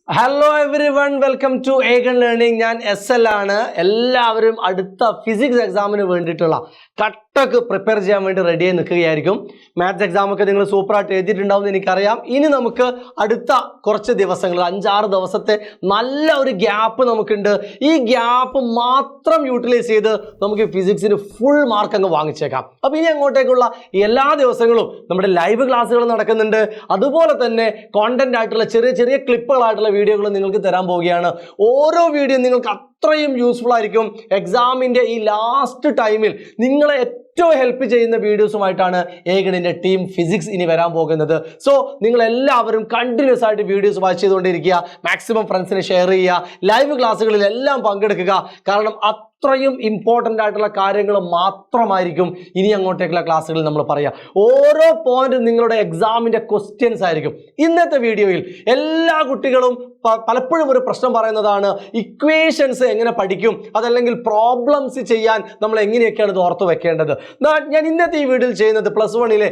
Hello everyone, welcome to Aegon learning. ഞാൻ SL ആണ്. എല്ലാവരും അടുത്ത ഫിസിക്സ് എക്സാമിന് വേണ്ടിയിട്ടുള്ള കട്ടക്ക് പ്രിപ്പയർ ചെയ്യാൻ വേണ്ടി റെഡിയായി നിൽക്കുകയായിരിക്കും. മാത്സ് എക്സാമൊക്കെ നിങ്ങൾ സൂപ്പറായിട്ട് എഴുതിയിട്ടുണ്ടാവും എന്ന് എനിക്കറിയാം. ഇനി നമുക്ക് അടുത്ത കുറച്ച് ദിവസങ്ങൾ 5-6 ദിവസത്തെ നല്ല ഒരു ഗ്യാപ്പ് നമുക്കുണ്ട്. ഈ ഗ്യാപ്പ് മാത്രം യൂട്ടിലൈസ് ചെയ്ത് നമുക്ക് ഫിസിക്സിന് ഫുൾ മാർക്ക് അങ്ങ് വാങ്ങിച്ചേക്കാം. അപ്പോൾ ഇനി അങ്ങോട്ടേക്കുള്ള എല്ലാ ദിവസങ്ങളും നമ്മുടെ ലൈവ് ക്ലാസ്സുകൾ നടക്കുന്നുണ്ട്. അതുപോലെ തന്നെ കോണ്ടന്റ് ആയിട്ടുള്ള ചെറിയ ചെറിയ ക്ലിപ്പുകളായിട്ടുള്ള വീഡിയോകൾ നിങ്ങൾക്ക് തരാൻ പോവുകയാണ്. ഓരോ വീഡിയോ നിങ്ങൾക്ക് അത്രയും യൂസ്ഫുൾ ആയിരിക്കും. എക്സാമിൻ്റെ ഈ ലാസ്റ്റ് ടൈമിൽ നിങ്ങളെ ഏറ്റവും ഹെൽപ്പ് ചെയ്യുന്ന വീഡിയോസുമായിട്ടാണ് ഏഗണിൻ്റെ ടീം ഫിസിക്സ് ഇനി വരാൻ പോകുന്നത്. സോ നിങ്ങൾ എല്ലാവരും കണ്ടിന്യൂസ് ആയിട്ട് വീഡിയോസ് വാച്ച് ചെയ്തുകൊണ്ടിരിക്കുക. മാക്സിമം ഫ്രണ്ട്സിന് ഷെയർ ചെയ്യുക. ലൈവ് ക്ലാസ്സുകളിലെല്ലാം പങ്കെടുക്കുക. കാരണം അത്രയും ഇമ്പോർട്ടൻ്റ് ആയിട്ടുള്ള കാര്യങ്ങൾ മാത്രമായിരിക്കും ഇനി അങ്ങോട്ടേക്കുള്ള ക്ലാസ്സുകളിൽ നമ്മൾ പറയുക. ഓരോ പോയിന്റും നിങ്ങളുടെ എക്സാമിൻ്റെ ക്വസ്റ്റ്യൻസ് ആയിരിക്കും. ഇന്നത്തെ വീഡിയോയിൽ എല്ലാ കുട്ടികളും പലപ്പോഴും ഒരു പ്രശ്നം പറയുന്നതാണ്, ഇക്വേഷൻസ് എങ്ങനെ പഠിക്കും, അതല്ലെങ്കിൽ പ്രോബ്ലംസ് ചെയ്യാൻ നമ്മൾ എങ്ങനെയൊക്കെയാണ് ഇത് ഓർത്ത് വെക്കേണ്ടത്. ഞാൻ ഇന്നത്തെ ഈ വീഡിയോയിൽ ചെയ്യുന്നത് +1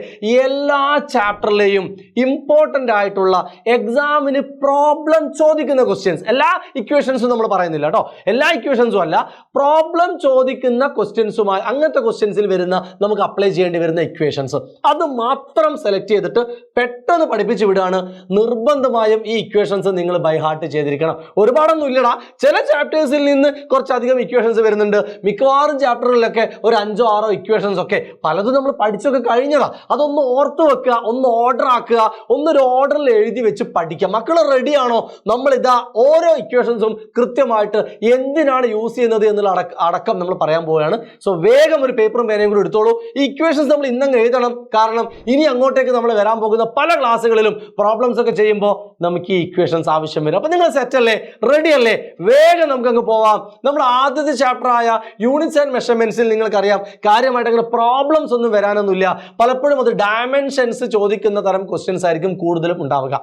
എല്ലാ ചാപ്റ്ററിലെയും ഇമ്പോർട്ടൻ്റ് ആയിട്ടുള്ള എക്സാമിന് പ്രോബ്ലം ചോദിക്കുന്ന ക്വസ്റ്റ്യൻസ്, എല്ലാ ഇക്വേഷൻസും നമ്മൾ പറയുന്നില്ല കേട്ടോ, എല്ലാ ഇക്വേഷൻസും അല്ല, പ്രോബ്ലം ചോദിക്കുന്ന ക്വസ്റ്റ്യൻസുമായി അങ്ങനത്തെ ക്വസ്റ്റ്യൻസിൽ വരുന്ന നമുക്ക് അപ്ലൈ ചെയ്യേണ്ടി വരുന്ന ഇക്വേഷൻസ് അത് മാത്രം സെലക്ട് ചെയ്തിട്ട് പെട്ടെന്ന് പഠിപ്പിച്ച് വിടുകയാണ്. നിർബന്ധമായും ഈ ഇക്വേഷൻസ് നിങ്ങൾ ബൈ ഹാർട്ട് ചെയ്തിരിക്കണം. ഒരുപാടൊന്നും ഇല്ലടാ, ചില ചാപ്റ്റേഴ്സിൽ നിന്ന് കുറച്ചധികം ഇക്വേഷൻസ് വരുന്നുണ്ട്. മിക്കവാറും ചാപ്റ്ററുകളിലൊക്കെ ഒരു 5-6 ഇക്വേഷൻസ് ഒക്കെ പലതും നമ്മൾ പഠിച്ചൊക്കെ കഴിഞ്ഞതാ. അതൊന്ന് ഓർത്ത് വെക്കുക, ഒന്ന് ഓർഡർ ആക്കുക, ഒന്നൊരു ഓർഡറിൽ എഴുതി വെച്ച് പഠിക്കുക. മക്കൾ റെഡിയാണോ? നമ്മളിതാ ഓരോ ഇക്വേഷൻസും കൃത്യമായിട്ട് എന്തിനാണ് യൂസ് ചെയ്യുന്നത് എന്നുള്ള അടക്കം നമ്മൾ പറയാൻ പോവുകയാണ്. സോ വേഗം ഒരു പേപ്പറും പേനയും കൂടി എടുത്തോളൂ. ഈ ഇക്വേഷൻസ് നമ്മൾ ഇന്നങ്ങ് എഴുതണം. കാരണം ഇനി അങ്ങോട്ടേക്ക് നമ്മൾ വരാൻ പോകുന്ന പല ക്ലാസ്സുകളിലും പ്രോബ്ലംസ് ഒക്കെ ചെയ്യുമ്പോൾ നമുക്ക് ഈ ഇക്വേഷൻസ് ആവശ്യം വരും. അപ്പൊ നിങ്ങൾ സെറ്റ് അല്ലേ? റെഡി അല്ലേ? വേഗം നമുക്കങ്ങ് പോവാം. നമ്മുടെ ആദ്യത്തെ ചാപ്റ്റർ ആയ യൂണിറ്റ്സ് ആൻഡ് മെഷർമെന്റ്സിൽ നിങ്ങൾക്കറിയാം കാര്യമായിട്ട് അങ്ങനെ പ്രോബ്ലംസ് ഒന്നും വരാനൊന്നുമില്ല. പലപ്പോഴും അത് ഡയമെൻഷൻസ് ചോദിക്കുന്ന തരം ക്വസ്റ്റ്യൻസ് ആയിരിക്കും കൂടുതലും ഉണ്ടാവുക.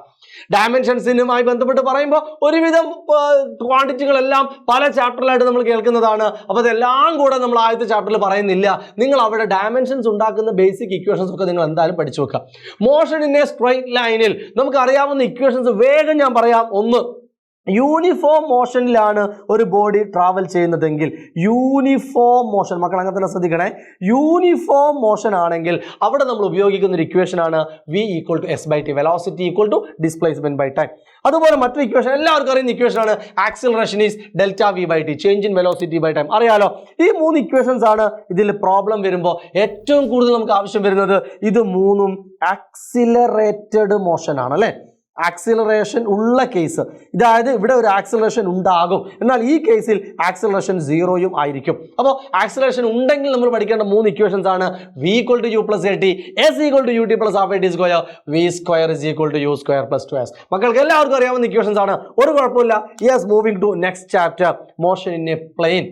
ഡയമെൻഷൻസിനുമായി ബന്ധപ്പെട്ട് പറയുമ്പോൾ ഒരുവിധം ക്വാണ്ടിറ്റികളെല്ലാം പല ചാപ്റ്ററിലായിട്ട് നമ്മൾ കേൾക്കുന്നതാണ്. അപ്പോൾ അതെല്ലാം കൂടെ നമ്മൾ ആദ്യത്തെ ചാപ്റ്ററിൽ പറയുന്നില്ല. നിങ്ങൾ അവിടെ ഡയമെൻഷൻസ് ഉണ്ടാക്കുന്ന ബേസിക് ഇക്വേഷൻസ് ഒക്കെ നിങ്ങൾ എന്തായാലും പഠിച്ചു വെക്കുക. മോഷൻ ഇൻ എ സ്ട്രെയിറ്റ് ലൈനിൽ നമുക്ക് അറിയാവുന്ന ഇക്വേഷൻസ് വേഗം ഞാൻ പറയാം. ഒന്ന്, യൂണിഫോം മോഷനിലാണ് ഒരു ബോഡി ട്രാവൽ ചെയ്യുന്നതെങ്കിൽ, യൂണിഫോം മോഷൻ, മക്കൾ അങ്ങനെ തന്നെ ശ്രദ്ധിക്കണേ, യൂണിഫോം മോഷൻ ആണെങ്കിൽ അവിടെ നമ്മൾ ഉപയോഗിക്കുന്ന ഒരു ഇക്വേഷൻ ആണ് V = S/T, velocity = displacement by time. അതുപോലെ മറ്റൊരു ഇക്വേഷൻ എല്ലാവർക്കും അറിയുന്ന ഇക്വേഷൻ ആണ് acceleration is ΔV/T, change in velocity by time. അറിയാലോ, ഈ 3 ഇക്വേഷൻസ് ആണ് ഇതിൽ പ്രോബ്ലം വരുമ്പോൾ ഏറ്റവും കൂടുതൽ നമുക്ക് ആവശ്യം വരുന്നത്. ഇത് 3ഉം ആക്സിലറേറ്റഡ് മോഷൻ ആണ് അല്ലേ? ആക്സിലറേഷൻ ഉള്ള കേസ്, അതായത് ഇവിടെ ഒരു ആക്സിലറേഷൻ ഉണ്ടാകും, എന്നാൽ ഈ കേസിൽ ആക്സിലറേഷൻ 0 ആയിരിക്കും. അപ്പോൾ ആക്സിലറേഷൻ ഉണ്ടെങ്കിൽ നമ്മൾ പഠിക്കേണ്ട 3 ഇക്വേഷൻസ് ആണ് V = U + AT, S = UT + ½ V² = U² + 2S. മക്കൾക്ക് എല്ലാവർക്കും അറിയാവുന്ന ഇക്വേഷൻസ് ആണ്, ഒരു കുഴപ്പമില്ല. Yes, moving to next chapter, motion in a plane.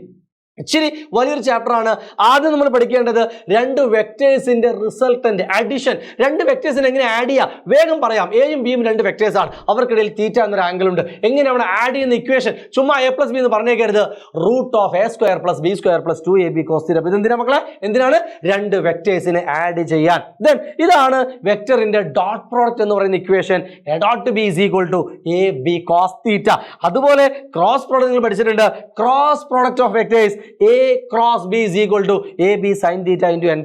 ഇച്ചിരി വലിയൊരു ചാപ്റ്റർ ആണ്. ആദ്യം നമ്മൾ പഠിക്കേണ്ടത് 2 വെക്ടേഴ്സിന്റെ റിസൾട്ടന്റ് അഡിഷൻ. 2 വെക്ടേഴ്സിനെ എങ്ങനെ ആഡ് ചെയ്യാം? വേഗം പറയാം. എയും ബിയും 2 വെക്ടേഴ്സ് ആണ്, അവർക്കിടയിൽ θ എന്നൊരു ആംഗിൾ ഉണ്ട്. എങ്ങനെ അവിടെ ആഡ് ചെയ്യുന്ന ഇക്വേഷൻ? ചുമ്മാ A+B എന്ന് പറഞ്ഞേക്കരുത്. √A² + B² + 2AB cos θ. ഇതെന്തിനാ മക്കളെ? എന്തിനാണ്? 2 വെക്ടേഴ്സിനെ ആഡ് ചെയ്യാൻ. ദെൻ ഇതാണ് വെക്ടറിന്റെ ഡോട്ട് പ്രോഡക്റ്റ് എന്ന് പറയുന്ന ഇക്വേഷൻ. A.B = AB cos θ. അതുപോലെ ക്രോസ് പ്രോഡക്റ്റ് നിങ്ങൾ പഠിച്ചിട്ടുണ്ട്. Cross product of vectors A × B = AB sin θ × n.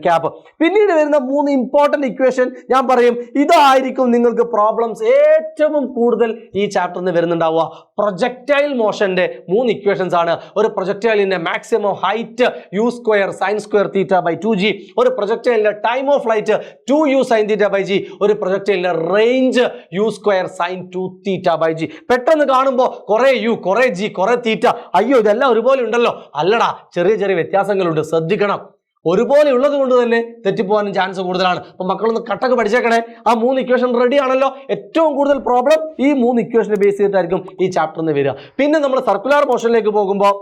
പിന്നീട് വരുന്ന 3 ഇമ്പോർട്ടന്റ് ഇക്വേഷൻ ഞാൻ പറയും. ഇതായിരിക്കും നിങ്ങൾക്ക് പ്രോബ്ലംസ് ഏറ്റവും കൂടുതൽ ഈ ചാപ്റ്ററിൽ നിന്ന് വരുന്നുണ്ടാവുക. പ്രൊജക്ടൈൽ മോഷന്റെ 3 ഇക്വേഷൻസ് ആണ്. ഒരു പ്രൊജക്ടൈലിന്റെ maximum height U² sin² θ/ 2g, ഒരു പ്രൊജക്ടൈലിന്റെ time of flight 2u sin θ/g, ഒരു പ്രൊജക്ടൈലിന്റെ റേഞ്ച് U² sin 2 θ/g. പെട്ടെന്ന് കാണുമ്പോൾ കുറെ u, കുറെ g, കുറെ θ, അയ്യോ ഇതെല്ലാം ഒരുപോലെ ഉണ്ടല്ലോ. അല്ലടാ, ചെറിയ ചെറിയ വ്യത്യാസങ്ങളുണ്ട്, ശ്രദ്ധിക്കണം. ഒരുപോലെ ഉള്ളത് കൊണ്ട് തന്നെ തെറ്റിപ്പോകാനും ചാൻസ് കൂടുതലാണ്. അപ്പം മക്കളൊന്ന് കട്ടക്ക് പഠിച്ചേക്കണേ. ആ 3 ഇക്വേഷൻ റെഡി ആണല്ലോ. ഏറ്റവും കൂടുതൽ പ്രോബ്ലം ഈ 3 ഇക്വേഷനെ ബേസ് ചെയ്തിട്ടായിരിക്കും ഈ ചാപ്റ്ററിൽ നിന്ന് വരിക. പിന്നെ നമ്മൾ സർക്കുലർ മോഷനിലേക്ക് പോകുമ്പോൾ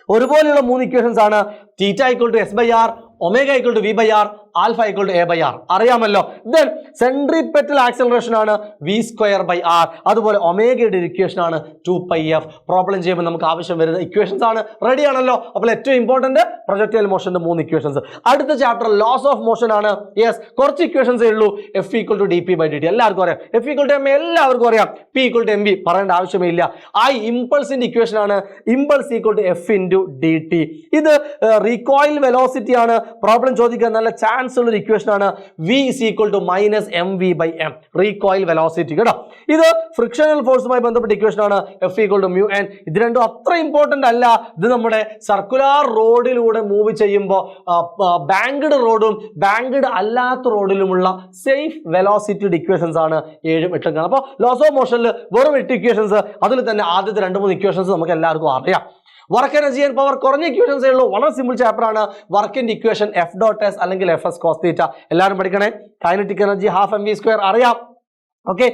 ഒരുപോലെയുള്ള 3 ഇക്വേഷൻസ് ആണ്. θ = S/R, ω = V/R, alpha equal to a/r അറിയാമല്ലോ. ദെൻ സെൻട്രിപെറ്റൽ ആക്സലറേഷൻ ആണ് v²/r. അതുപോലെ ഒമേഗയുടെ ഇക്വേഷൻ ആണ് 2πf. പ്രോബ്ലം ചെയ്യുമ്പോൾ നമുക്ക് ആവശ്യം വരുന്ന ഇക്വേഷൻസ് ആണ്. റെഡി ആണല്ലോ. അപ്പോൾ ഏറ്റവും ഇമ്പോർട്ടന്റ് പ്രൊജക്ടൈൽ മോഷന്റെ 3 ഇക്വേഷൻസ്. അടുത്ത ചാപ്റ്റർ ലോസ് ഓഫ് മോഷൻ ആണ്. യെസ്, കുറച്ച് ഇക്വേഷൻസേ ഉള്ളൂ. F = dp/dt എല്ലാവർക്കും അറിയാം. F = ma എല്ലാവർക്കും അറിയാം. P = mv പറയേണ്ട ആവശ്യമില്ല. I ഇമ്പൾസിന്റെ ഇക്വേഷൻ ആണ് ഇമ്പൾസ് = F × dt. ഇത് റീകോയിൽ വെലോസിറ്റി ആണ്. പ്രോബ്ലം ചോദിക്കാൻ നല്ല ചാൻസ് ഉള്ള ഒരു ഇക്വേഷൻ ആണ്. V = -mv/m റീകോയിൽ വെലോസിറ്റി കേട്ടോ. ഇത് ഫ്രിക്ഷണൽ ഫോഴ്സുമായി ബന്ധപ്പെട്ട ഇക്വേഷൻ ആണ്. F = μn. ഇത് രണ്ടും അത്ര ഇമ്പോർട്ടന്റ് അല്ല. ഇത് നമ്മുടെ സർക്കുലർ റോഡിലൂടെ മൂവ് ചെയ്യുമ്പോൾ ബാങ്ക്ഡ് റോഡും ബാങ്ക്ഡ് അല്ലാത്ത റോഡിലുമുള്ള സേഫ് വെലോസിറ്റിയുടെ ഇക്വേഷൻസ് ആണ് 7ഉം 8ഉം കാണാം. അപ്പോൾ ലോസ് ഓഫ് മോഷനിൽ വെറും 8 ഇക്വേഷൻസ്. അതിൽ തന്നെ ആദ്യത്തെ 2-3 ഇക്വേഷൻസ് നമുക്ക് എല്ലാവർക്കും അറിയാം. വർക്ക് എനർജി ആൻഡ് പവർ കുറഞ്ഞ ഇക്വേഷൻസേ ഉള്ളൂ. വളരെ സിമ്പിൾ ചാപ്റ്റർ ആണ്. വർക്കിന്റെ ഇക്വേഷൻ F.S അല്ലെങ്കിൽ Fs cos θ എല്ലാവരും പഠിക്കണേ. കൈനറ്റിക് എനർജി ½ അറിയാം. Okay,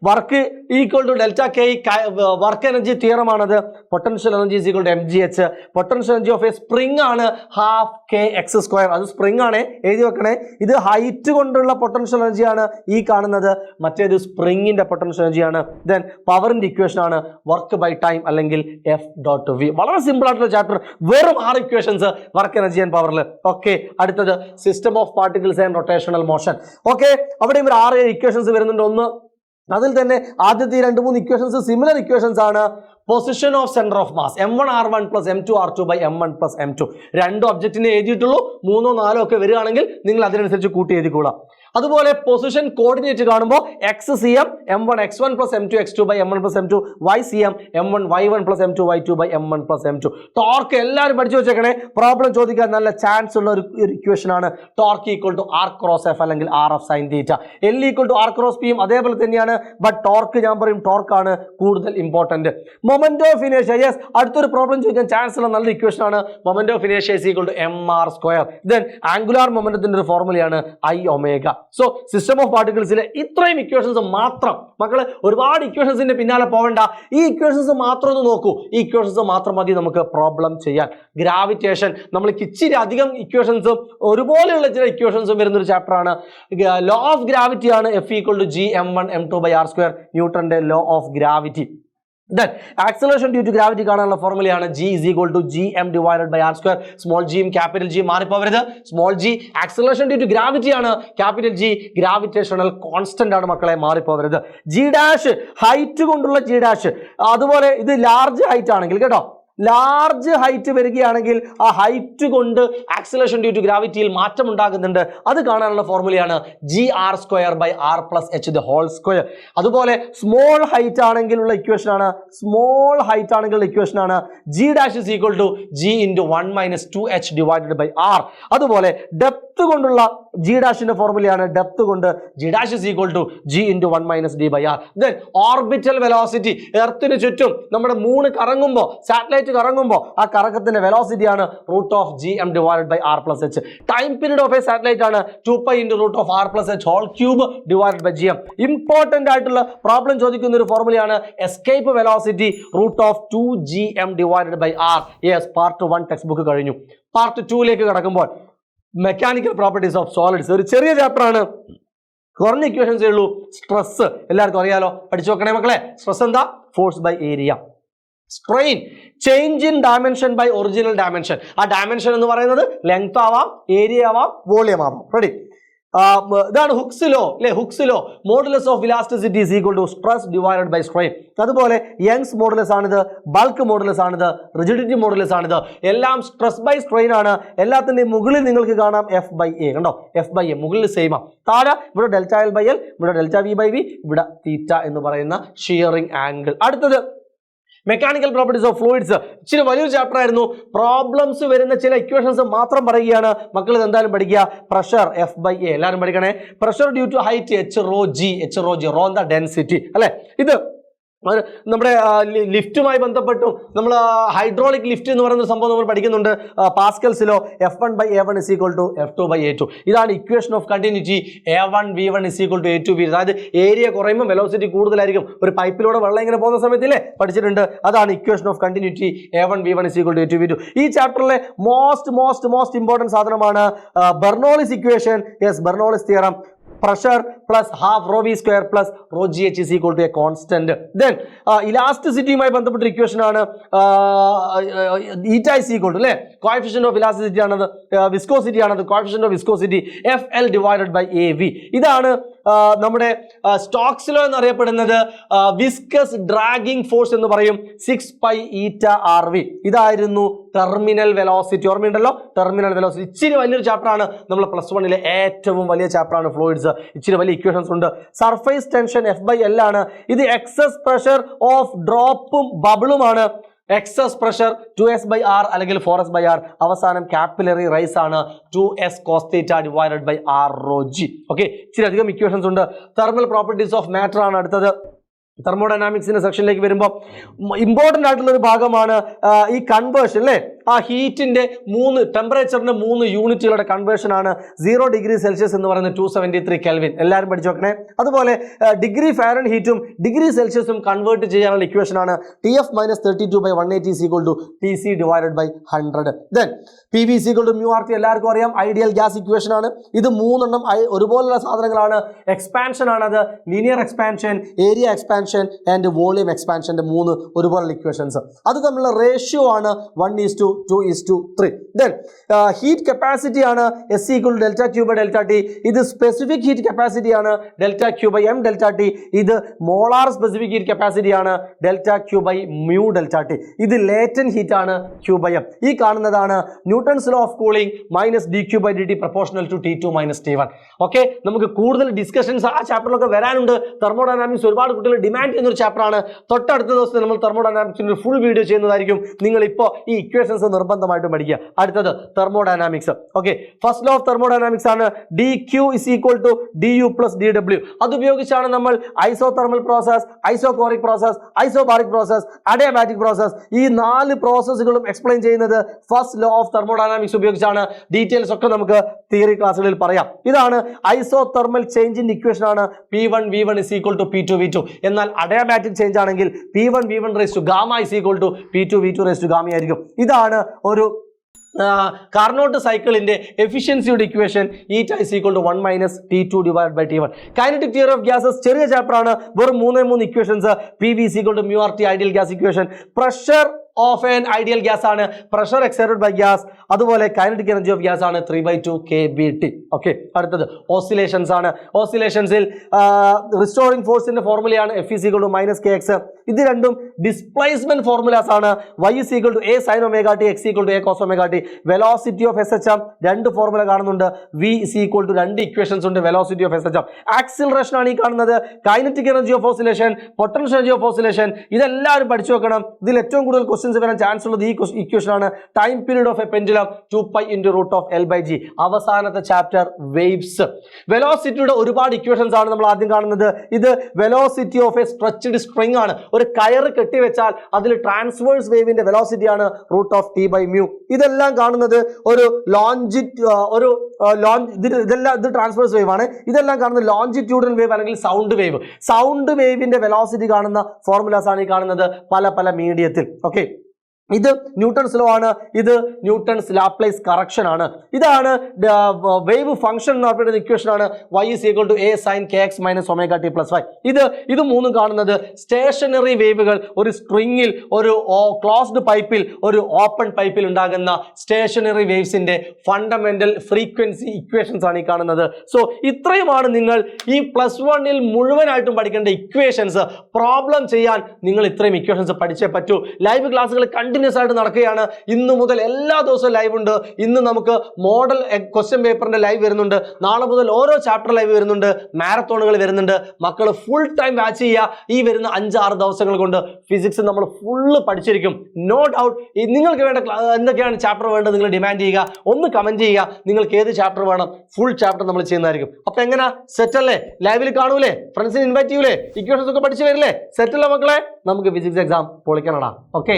work equal to delta K. Work energy theorem ആണത്. Potential energy equal to mgh. Potential energy of a spring ആണ് ½ kx². അത് സ്പ്രിംഗ് ആണ്, എഴുതി വെക്കണേ. ഇത് ഹൈറ്റ് കൊണ്ടുള്ള പൊട്ടൻഷ്യൽ എനർജി ആണ് ഈ കാണുന്നത്. മറ്റേത് സ്പ്രിംഗിന്റെ പൊട്ടൻഷ്യൽ എനർജി ആണ്. ദെൻ പവറിന്റെ ഇക്വേഷൻ ആണ് വർക്ക് ബൈ ടൈം അല്ലെങ്കിൽ F.V. വളരെ സിമ്പിൾ ആയിട്ടുള്ള ചാപ്റ്റർ. വെറും 6 ഇക്വേഷൻസ് വർക്ക് എനർജി ആൻഡ് പവറിൽ. ഓക്കെ, അടുത്തത് system of particles and rotational motion. Okay, അവിടെ ഒരു 6 ഇക്വേഷൻസ് വരുന്നുണ്ട്. ഒന്ന് അതിൽ തന്നെ ആദ്യത്തെ 2-3 ഇക്വേഷൻസ് സിമിലർ ഇക്വേഷൻസ് ആണ്. Position of centre of mass m1r1 + m2r2/m1 + m2. 2 ഒബ്ജക്റ്റിനെ എഴുതിയിട്ടുള്ളൂ. 3ഓ 4ഓ ഒക്കെ വരികയാണെങ്കിൽ നിങ്ങൾ അതിനനുസരിച്ച് കൂട്ടി എഴുതിക്കോളാം. അതുപോലെ പൊസിഷൻ കോർഡിനേറ്റ് കാണുമ്പോൾ xcm m1 x1 + m2 x2/m1 + m2, ycm m1 y1 + m2 y2/m1 + m2. Torque എല്ലാവരും പഠിച്ചു വെച്ചേക്കണേ. പ്രോബ്ലം ചോദിക്കാൻ നല്ല ചാൻസ് ഉള്ള ഒരു ഇക്വേഷൻ ആണ്. ടോർക്ക് = r × f അല്ലെങ്കിൽ rf sin θ. L = r × p അതേപോലെ തന്നെയാണ്. ബട്ട് ടോർക്ക് ഞാൻ പറയും ടോർക്ക് ആണ് കൂടുതൽ important. Moment of inertia. Yes, അടുത്തൊരു പ്രോബ്ലം ചോദിക്കാൻ ചാൻസ് ഉള്ള നല്ല ഇക്വേഷൻ ആണ്. Moment of inertia = mr². Then angular മൊമെന്റത്തിന്റെ ഒരു ഫോർമുലയാണ് I⍵. സോ സിസ്റ്റം ഓഫ് പാർട്ടിക്കിൾസിലെ ഇത്രയും ഇക്വേഷൻസ് മാത്രം. മക്കള് ഒരുപാട് ഇക്വേഷൻസിന്റെ പിന്നാലെ പോകണ്ട. ഈ ഇക്വേഷൻസ് മാത്രം ഒന്ന് നോക്കൂ. ഈ ഇക്വേഷൻസ് മാത്രം മതി നമുക്ക് പ്രോബ്ലം ചെയ്യാൻ. ഗ്രാവിറ്റേഷൻ, നമ്മൾ ഇച്ചിരി അധികം ഇക്വേഷൻസും ഒരുപോലെയുള്ള ചില ഇക്വേഷൻസും വരുന്ന ഒരു ചാപ്റ്റർ ആണ്. ലോ ഓഫ് ഗ്രാവിറ്റി ആണ്. F = g(m1m2/r²) ന്യൂട്ടന്റെ law of gravity. Then acceleration due to gravity കാണാനുള്ള ഫോർമുലയാണ് G = gm/r². സ്മോൾ ജിയും ക്യാപിറ്റൽ ജി മാറിപ്പോവരുത്. Small G acceleration due to gravity ആണ്. ക്യാപിറ്റൽ ജി ഗ്രാവിറ്റേഷണൽ കോൺസ്റ്റന്റ് ആണ് മക്കളെ, മാറിപ്പോവരുത്. G' ഹൈറ്റ് കൊണ്ടുള്ള G'. അതുപോലെ ഇത് ലാർജ് ഹൈറ്റ് ആണെങ്കിൽ കേട്ടോ, ലാർജ് ഹൈറ്റ് വരികയാണെങ്കിൽ ആ ഹൈറ്റ് കൊണ്ട് ആക്സലറേഷൻ ഡ്യൂ ടു ഗ്രാവിറ്റിയിൽ മാറ്റം ഉണ്ടാകുന്നുണ്ട്. അത് കാണാനുള്ള ഫോർമുലയാണ് gr²/r+h². അതുപോലെ സ്മോൾ ഹൈറ്റ് ആണെങ്കിലുള്ള ഇക്വേഷൻ ആണ് G' = g × 1 - 2h/r. അതുപോലെ ഡെപ്ത് കൊണ്ടുള്ള G' ഫോർമുലയാണ് ഡെപ്ത് കൊണ്ട് G' = g × 1 - d/r. Then orbital velocity. എർത്തിന് ചുറ്റും നമ്മുടെ മൂൺ കറങ്ങുമ്പോൾ, സാറ്റലൈറ്റ് കറങ്ങുമ്പോൾ ആ കറക്കത്തിന്റെ വെലോസിറ്റി ആണ് √gm/r+h. Time period of a satellite ആണ് 2π × √r+h3/gm. ഇമ്പോർട്ടന്റ് ആയിട്ടുള്ള പ്രോബ്ലം ചോദിക്കുന്ന ഒരു ഫോർമുലയാണ് escape velocity √2gm/r. Yes, part 1 text book കഴിഞ്ഞു. പാർട്ട് 2ലേക്ക് കടക്കുമ്പോൾ മെക്കാനിക്കൽ പ്രോപ്പർട്ടീസ് ഓഫ് സോളിഡ്സ്. ഒരു ചെറിയ ചാപ്റ്റർ ആണ്. കുറഞ്ഞ ഇക്വേഷൻസേ ഉള്ളൂ. സ്ട്രെസ് എല്ലാവർക്കും അറിയാലോ, പഠിച്ചു നോക്കണേ മക്കളെ. സ്ട്രെസ് എന്താ? Force by area. Strain, change in dimension by original dimension. ആ ഡയമെൻഷൻ എന്ന് പറയുന്നത് ലെങ്ത് ആവാം, ഏരിയ ആവാം, വോളിയം ആവാം. റെഡി? ഇതാണ് ഹുക്സ് ലോ അല്ലേ? Hooke's law, modulus of elasticity = stress divided by strain. അതുപോലെ യങ്സ് മോഡുലസ് ആണിത്, ബൾക്ക് മോഡുലസ് ആണിത്, റിജിഡിറ്റി മോഡുലസ് ആണിത്. എല്ലാം സ്ട്രെസ് ബൈ സ്ട്രെയിൻ ആണ്. എല്ലാത്തിൻ്റെയും മുകളിൽ നിങ്ങൾക്ക് കാണാം F/A. കണ്ടോ? F/A മുകളിൽ സെയിം ആണ്. താഴെ ഇവിടെ ΔL/L, ഇവിടെ ΔV/V, ഇവിടെ θ എന്ന് പറയുന്ന ഷിയറിംഗ് ആംഗിൾ. അടുത്തത് മെക്കാനിക്കൽ പ്രോപ്പർട്ടീസ് ഓഫ് ഫ്ലൂയിഡ്സ്. ഇച്ചിരി വലിയൊരു ചാപ്റ്റർ ആയിരുന്നു. പ്രോബ്ലംസ് വരുന്ന ചില ഇക്വേഷൻസ് മാത്രം പറയുകയാണ്. മക്കൾ ഇത് എന്തായാലും പഠിക്കുക. പ്രഷർ F/A എല്ലാവരും പഠിക്കണേ. Pressure due to height H ρg. Rho എന്താ? ഡെൻസിറ്റി അല്ലെ? ഇത് നമ്മുടെ ലിഫ്റ്റുമായി ബന്ധപ്പെട്ടും നമ്മൾ ഹൈഡ്രോളിക് ലിഫ്റ്റ് എന്ന് പറയുന്ന സംഭവം നമ്മൾ പഠിക്കുന്നുണ്ട് പാസ്കൽസിലോ. F1/A1 = F2/A2. ഇതാണ് equation of continuity. A1V1 = A2V. അതായത് ഏരിയ കുറയുമ്പോൾ വെലോസിറ്റി കൂടുതലായിരിക്കും. ഒരു പൈപ്പിലൂടെ വെള്ളം ഇങ്ങനെ പോകുന്ന സമയത്തില്ലേ പഠിച്ചിട്ടുണ്ട്. അതാണ് equation of continuity. A1V1 = A2V2. ഈ ചാപ്റ്ററിലെ മോസ്റ്റ് ഇമ്പോർട്ടൻറ്റ് സാധനമാണ് Bernoulli's equation. Yes, Bernoulli's theorem. Pressure plus half rho v square plus rho gh is equal to a constant. Then elasticity-യുമായി ബന്ധപ്പെട്ട ഇക്വേഷൻ ആണ് eta is equal to അല്ലേ coefficient of elasticity ആണത്, viscosity ആണത്, coefficient of viscosity FL divided by AV. ഇതാണ് നമ്മുടെ Stokes law എന്നറിയപ്പെടുന്നത് viscous dragging force എന്ന് പറയും. 6π∗RV. ഇതായിരുന്നു ടെർമിനൽ വെലോസിറ്റി. ഓർമ്മയുണ്ടല്ലോ ടെർമിനൽ വെലോസിറ്റി. ഇച്ചിരി വലിയൊരു ചാപ്റ്റർ ആണ്. നമ്മൾ +1 ഏറ്റവും വലിയ ചാപ്റ്റർ ആണ് ഫ്ലൂയിഡ്സ്. ഇച്ചിരി വലിയ ഇക്വേഷൻസ് ഉണ്ട്. സർഫേസ് ടെൻഷൻ F/L ആണ്. ഇത് എക്സസ് പ്രഷർ ഓഫ് ഡ്രോപ്പും ബബിളുമാണ്. എക്സസ് പ്രഷർ 2S/R അല്ലെങ്കിൽ 4S/R. അവസാനം കാപ്പിലറി റൈസ് ആണ് 2S cos θ divided by R rho g. Okay, ഇച്ചിരി അധികം ഇക്വേഷൻസ് ഉണ്ട്. തെർമൽ പ്രോപ്പർട്ടീസ് ഓഫ് മാറ്റർ ആണ് അടുത്തത്. തെർമോഡൈനാമിക്സിന്റെ സെക്ഷനിലേക്ക് വരുമ്പോൾ ഇമ്പോർട്ടൻ്റ് ആയിട്ടുള്ള ഒരു ഭാഗമാണ് ഈ കൺവേർഷൻ അല്ലേ. ആ ഹീറ്റിന്റെ ടെമ്പറേച്ചറിന്റെ 3 യൂണിറ്റുകളുടെ കൺവേർഷൻ ആണ് 0 ഡിഗ്രി സെൽഷ്യസ് എന്ന് പറയുന്നത് 273 കെൽവിൻ. എല്ലാവരും പഠിച്ചു വെക്കണേ. അതുപോലെ ഡിഗ്രി ഫാരൻ ഹീറ്റും ഡിഗ്രി സെൽഷ്യസും കൺവേർട്ട് ചെയ്യാനുള്ള ഇക്വേഷൻ ആണ് TF - 32/180 = TC divided by 100. Then PV = μRT. എല്ലാവർക്കും അറിയാം ഐഡിയൽ ഗ്യാസ് ഇക്വേഷൻ ആണ്. ഇത് 3 ഒരുപോലുള്ള സാധനങ്ങളാണ്. എക്സ്പാൻഷൻ ആണത്, linear expansion, area expansion and volume എക്സ്പാൻഷന്റെ 3 ഒരുപോലുള്ള ഇക്വേഷൻസ്. അത് തമ്മിലുള്ള റേഷ്യോ ആണ് 1:2:3. ദെൻ ഹീറ്റ് കപ്പാസിറ്റി ആണ് S = ΔQ/ΔT. ഇത് സ്പെസിഫിക് ഹീറ്റ് കപ്പാസിറ്റി ആണ് ΔQ/m∆T. ഇത് മോളാർ സ്പെസിഫിക് ഹീറ്റ് കപ്പാസിറ്റി ആണ് ΔQ/μ∆T. ഇത് ലേറ്റന്റ് ഹീറ്റ് ആണ് Q/m. ഈ കാണുന്നതാണ് Newton's law of cooling -dQ/dt proportional to T2 - T1. Okay, നമുക്ക് കൂടുതൽ ഡിസ്കഷൻസ് ആ ചാപ്റ്ററിലൊക്കെ വരാനുണ്ട്. തെർമോഡൈനാമിക്സ് ഒരുപാട് കുട്ടികൾ ഡിമാൻഡ് ചെയ്യുന്ന ഒരു ചാപ്റ്ററാണ്. തൊട്ടടുത്ത ദിവസം നമ്മൾ തെർമോഡൈനാമിക്സിന്റെ ഫുൾ വീഡിയോ ചെയ്യുന്നതായിരിക്കും. നിങ്ങൾ ഇപ്പോൾ ഈ ഇക്വേഷൻസ് നിർബന്ധമായിട്ടും പഠിക്കുക. അടുത്തത് thermodynamics. Okay, first law of thermodynamics ആണ് dQ = du + dW. അതുപയോഗിച്ചാണ് നമ്മൾ isothermal process, isochoric process, isobaric process, adiabatic process, ഈ 4 പ്രോസസ്സുകളും എക്സ്പ്ലെയിൻ ചെയ്യുന്നത് ഫസ്റ്റ് ലോ ഓഫ് തെർമോഡൈനാമിക്സ് ഉപയോഗിച്ചാണ്. ഡീറ്റെയിൽസ് ഒക്കെ നമുക്ക് തിയറി ക്ലാസ്സുകളിൽ പറയാം. ഇതാണ് ഐസോതെർമൽ ചേഞ്ചിന്റെ ഇക്വേഷൻ ആണ് P1V1 = P2V2. എന്നാൽ അഡിയാബാറ്റിക് ചേഞ്ച് ആണെങ്കിൽ P1V1 raised to gamma = P2V2 raised to gamma ആയിരിക്കും. ഇതാണ് ഒരു കാർനോട്ട് സൈക്കിളിന്റെ എഫിഷ്യൻസിയുടെ ഇക്വേഷൻ. ഈറ്റ = 1 - T2 divided by T1. Kinetic theory of gases ചെറിയ ചാപ്റ്റർ ആണ്. വെറും 3 equations. PV = μRT ideal gas equation. Pressure of an ideal gas ആണ് പ്രഷർ എക്സൈറ്റഡ് ബൈ ഗ്യാസ്. അതുപോലെ കൈനറ്റിക് എനർജി ഓഫ് ഗ്യാസ് ആണ് 3/2 kBT. ഓക്കെ, അടുത്തത് oscillations ആണ്. ഓസിലേഷൻസിൽ restoring ഫോഴ്സിന്റെ ഫോർമുലയാണ് F = -kx. ഇത് രണ്ടും ഡിസ്പ്ലേസ്മെന്റ് ഫോർമുലാസ് ആണ്. Y = A sin ωt, X = A cos ωt. Velocity of SHM 2 formula കാണുന്നുണ്ട്. V = 2 ഇക്വേഷൻസ് ഉണ്ട് വെലോസിറ്റി ഓഫ് SHM. ആക്സിലറേഷൻ ആണ് ഈ കാണുന്നത്. Kinetic energy of oscillation, potential energy of oscillation, ഇതെല്ലാവരും പഠിച്ചു വെക്കണം. ഇതിൽ ഏറ്റവും കൂടുതൽ ക്വസ്റ്റ്യൻസ് വരാൻ ചാൻസ് ഉള്ളത് ഈ ഇക്വേഷൻ ആണ്. Time period of a pendulum 2π × √L/g. അവസാനത്തെ ചാപ്റ്റർ വേവ്സ്. വെലോസിറ്റിയുടെ ഒരുപാട് ഇക്വേഷൻസ് ആണ് നമ്മൾ ആദ്യം കാണുന്നത്. ഇത് velocity of A stretched string ആണ്. ഒരു കയറ് കെട്ടിവെച്ചാൽ അതിൽ ട്രാൻസ്വേഴ്സ് വേവിന്റെ വെലോസിറ്റി ആണ് √T/μ. ഇതെല്ലാം കാണുന്നത് ഒരു ഇത് ട്രാൻസ്വേഴ്സ് വേവ് ആണ്. ഇതെല്ലാം കാണുന്നത് ലോഞ്ചിറ്റ്യൂഡൽ വേവ് അല്ലെങ്കിൽ സൗണ്ട് വേവ്. സൗണ്ട് വേവിന്റെ വെലോസിറ്റി കാണുന്ന ഫോർമുലാസ് ആണ് ഈ കാണുന്നത് പല മീഡിയത്തിൽ. ഓക്കെ, ഇത് ന്യൂട്ടൺസ് ലോ ആണ്. ഇത് ന്യൂട്ടൺസ് ലാപ്ലേസ് കറക്ഷൻ ആണ്. ഇതാണ് വേവ് ഫംഗ്ഷൻ എന്ന് പറയുന്ന ഇക്വേഷൻ ആണ്. Y = A sin kx - ωt + y. ഇത് മൂന്നും കാണുന്നത് സ്റ്റേഷനറി വേവുകൾ. ഒരു സ്ട്രിങ്ങിൽ, ഒരു ക്ലോസ്ഡ് പൈപ്പിൽ, ഒരു ഓപ്പൺ പൈപ്പിൽ ഉണ്ടാകുന്ന സ്റ്റേഷനറി വേവ്സിന്റെ ഫണ്ടമെന്റൽ ഫ്രീക്വൻസി ഇക്വേഷൻസ് ആണ് ഈ കാണുന്നത്. സോ ഇത്രയുമാണ് നിങ്ങൾ ഈ +1 മുഴുവനായിട്ടും പഠിക്കേണ്ട ഇക്വേഷൻസ്. പ്രോബ്ലം ചെയ്യാൻ നിങ്ങൾ ഇത്രയും ഇക്വേഷൻസ് പഠിച്ചേ പറ്റൂ. ലൈവ് ക്ലാസ്സുകൾ കണ്ടിന്യൂസ് ആയിട്ട് നടക്കുകയാണ്. ഇന്ന് മുതൽ എല്ലാ ദിവസവും ലൈവ് ഉണ്ട്. ഇന്ന് നമുക്ക് മോഡൽ ക്വസ്റ്റ്യൻ പേപ്പറിന്റെ ലൈവ് വരുന്നുണ്ട്. നാളെ മുതൽ ഓരോ ചാപ്റ്റർ ലൈവ് വരുന്നുണ്ട്. മാരത്തോണുകൾ വരുന്നുണ്ട്. മക്കൾ ഫുൾ ടൈം വാച്ച് ചെയ്യുക. ഈ വരുന്ന 5-6 ദിവസങ്ങൾ കൊണ്ട് ഫിസിക്സ് നമ്മൾ ഫുള്ള് പഠിച്ചിരിക്കും. No doubt. നിങ്ങൾക്ക് വേണ്ട എന്തൊക്കെയാണ് ചാപ്റ്റർ വേണ്ടത് നിങ്ങൾ ഡിമാൻഡ് ചെയ്യുക. ഒന്ന് കമന്റ് ചെയ്യുക. നിങ്ങൾക്ക് ഏത് ചാപ്റ്റർ വേണം, ഫുൾ ചാപ്റ്റർ നമ്മൾ ചെയ്യുന്നതായിരിക്കും. അപ്പൊ എങ്ങനെ സെറ്റ് അല്ലേ? ലൈവിൽ കാണൂലേ? ഫ്രണ്ട്സിനെ ഇൻവൈറ്റ് ചെയ്യൂലേ? ഇക്വേഷൻസ് ഒക്കെ പഠിച്ചു വരില്ലേ? സെറ്റ് അല്ലേ മക്കളെ? നമുക്ക് ഫിസിക്സ് എക്സാം പൊളിക്കാനടാ. ഓക്കെ.